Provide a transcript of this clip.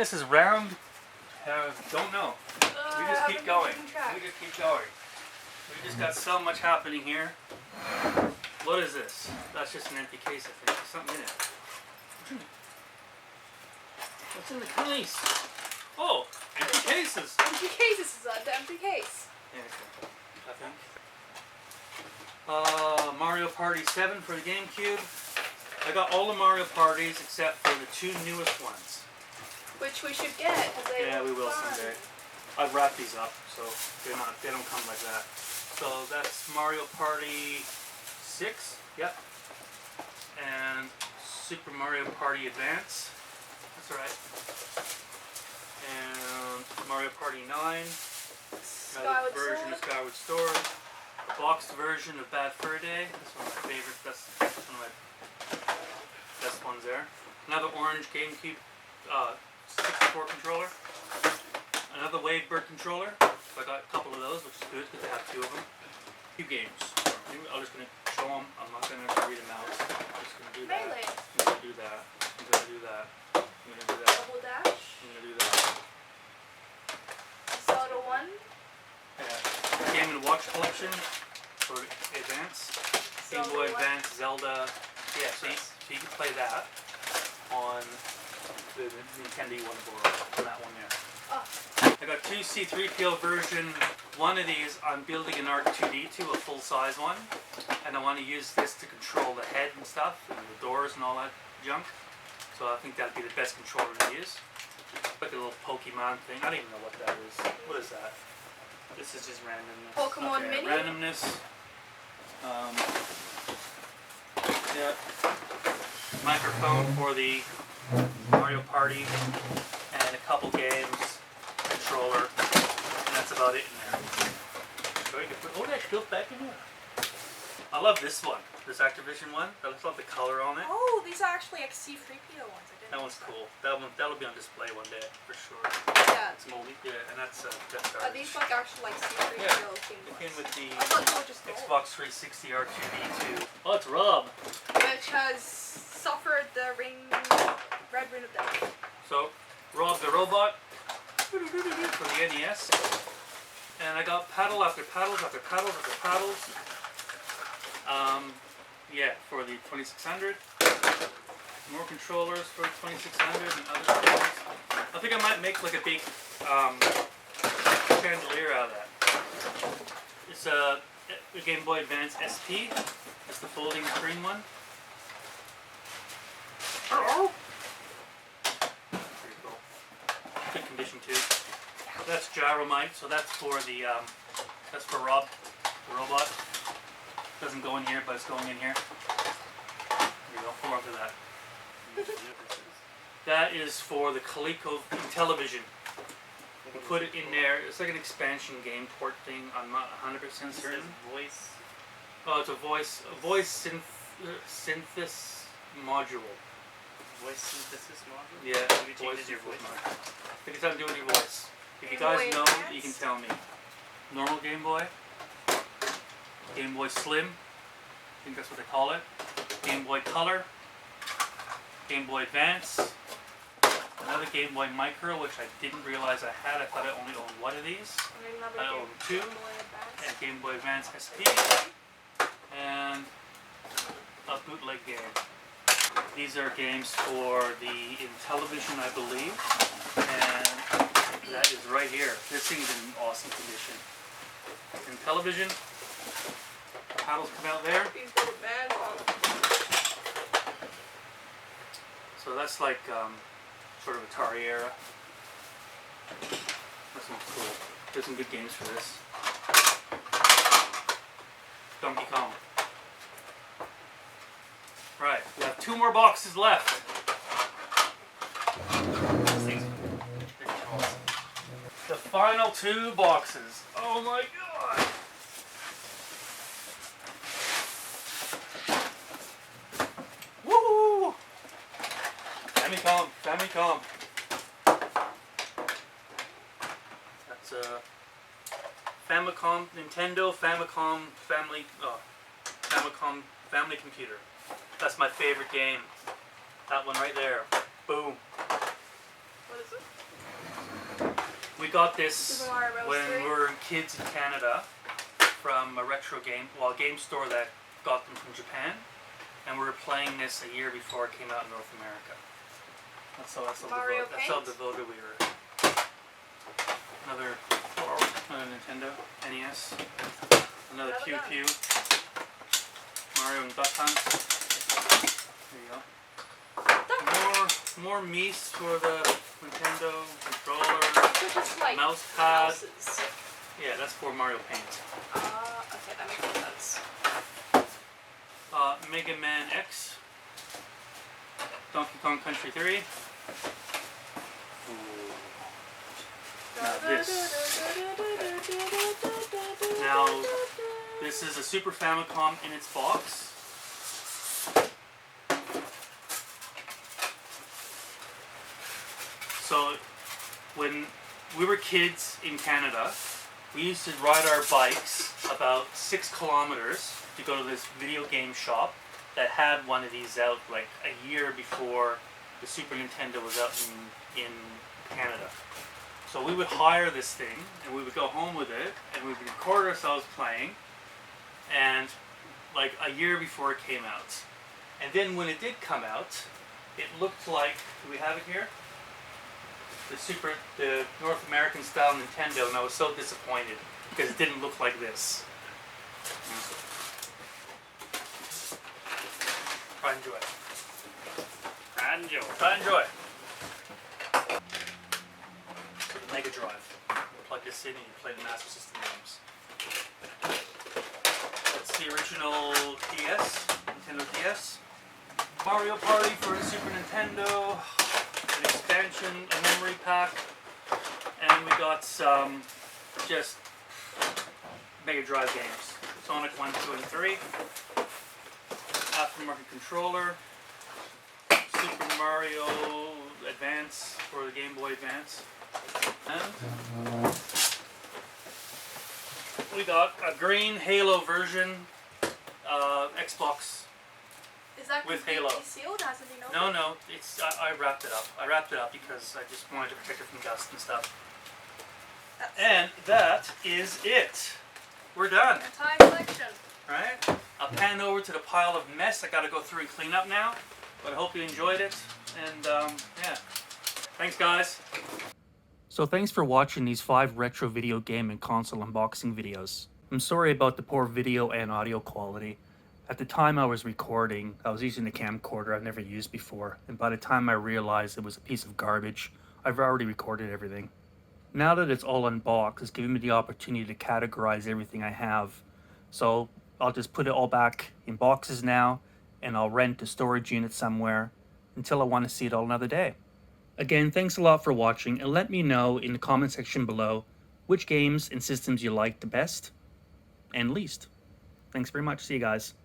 This is round. Don't know. We just keep going. We just keep going. We just got so much happening here. What is this? That's just an empty case, I think. There's something in it. What's in the case? Oh, empty cases. Empty cases is an empty case. Yeah, I think. Mario Party 7 for the GameCube. I got all the Mario Parties except for the 2 newest ones. Which we should get. Yeah, we will someday. I've wrapped these up, so they don't come like that. So that's Mario Party 6. Yep. And Super Mario Party Advance. That's alright. And Mario Party 9. Another version of Skyward Sword. A boxed version of Bad Fur Day. That's one of my favorites. That's one of my best ones there. Another orange GameCube 64 controller. Another Wavebird controller. So I got a couple of those, which is good because I have 2 of them. 2 games. I'm just going to show them. I'm not going to read them out. I'm just going to do that. Melee. I'm going to do that. I'm going to do that. I'm going to do that. Double dash. I'm going to do that. Zelda 1. Yeah. Game & Watch collection for Advance. Game Boy Advance, Zelda. Yeah, so you can play that on the Nintendo One board. On that one there. Oh. I got 2 C3PO version. One of these I'm building an R2D2, a full-size one, and I want to use this to control the head and stuff, and the doors and all that junk. So I think that'd be the best controller to use. Like a little Pokemon thing. I don't even know what that is. What is that? This is just randomness. Pokemon Mini? Randomness. Yeah. Microphone for the Mario Party, and a couple games, controller, and that's about it in there. So you can put, oh, that's built back in here. I love this one, this Activision one. I just love the color on it. Oh, these are actually like C3PO ones. That one's cool. That'll be on display one day for sure. Yeah. It's moldy. Yeah, and that's Are these like actually like C3PO themed ones? It came with the I thought they were just gold. Xbox 360 R2D2. Oh, it's Rob. Which has suffered the red ring of death. So, Rob the robot for the NES. And I got paddle after paddles after paddles after paddles. Yeah, for the 2600. More controllers for 2600 and other things. I think I might make like a big chandelier out of that. It's a Game Boy Advance SP. It's the folding screen one. Pretty cool. Good condition too. That's Gyromite, so that's for the that's for Rob, the robot. Doesn't go in here, but it's going in here. There you go. More to that. That is for the Coleco television. You put it in there. It's like an expansion game port thing. I'm not 100% certain. Voice. Oh, it's a voice synthesis module. Voice synthesis module? Yeah. Maybe changes your voice. I think it's not doing your voice. If you guys know, you can tell me. Normal Game Boy. Game Boy Slim. I think that's what they call it. Game Boy Color. Game Boy Advance. Another Game Boy Micro, which I didn't realize I had. I thought I only owned one of these. I own 2. And Game Boy Advance SP. And a bootleg game. These are games for the television, I believe. And that is right here. This thing's in awesome condition. In television, paddles come out there. So that's like sort of Atari era. That's cool. There's some good games for this. Donkey Kong. Right, we have 2 more boxes left. This thing's awesome. The final 2 boxes. Oh my god! Woo! Famicom. That's Famicom, Nintendo Famicom Family Computer. That's my favorite game. That one right there. Boom. What is it? got this Super Mario Bros. when 3. we were kids in Canada from a retro game store that got them from Japan, and we were playing this a year before it came out in North America. That's how devoted we were. Another Nintendo NES. Another Pew Pew. Mario and Duck Hunt. There you go. More Mies for the Nintendo controller. So just like mouse pad. mouses. Yeah, that's for Mario Paint. Okay, that makes sense. Mega Man X. Donkey Kong Country 3. Now this is a Super Famicom in its box. So when we were kids in Canada, we used to ride our bikes about 6 kilometers to go to this video game shop that had one of these out like a year before the Super Nintendo was out in Canada. So we would hire this thing and we would go home with it and we would record ourselves playing, and like a year before it came out. And then when it did come out, it looked like, do we have it here? The North American style Nintendo, and I was so disappointed because it didn't look like this. Try and enjoy it. Try and enjoy it. Mega Drive. Plug this in and you play the Master System games. That's the original DS, Nintendo DS. Mario Party for the Super Nintendo. An expansion, a memory pack, and we got some just Mega Drive games. Sonic 1, 2, and 3. Aftermarket controller. Super Mario Advance for the Game Boy Advance. And we got a green Halo version Xbox. Is that with completely Halo. sealed? Hasn't been opened? No, it's I wrapped it up. I wrapped it up because I just wanted to protect it from dust and stuff. And that is it. We're done. Entire collection. Right? I'll pan over to the pile of mess I gotta go through and clean up now. But I hope you enjoyed it. And yeah. Thanks, guys. So thanks for watching these 5 retro video game and console unboxing videos. I'm sorry about the poor video and audio quality. At the time I was recording, I was using a camcorder I've never used before, and by the time I realized it was a piece of garbage, I've already recorded everything. Now that it's all unboxed, it's giving me the opportunity to categorize everything I have. So I'll just put it all back in boxes now, and I'll rent a storage unit somewhere until I want to see it all another day. Again, thanks a lot for watching, and let me know in the comment section below which games and systems you like the best and least. Thanks very much. See you guys.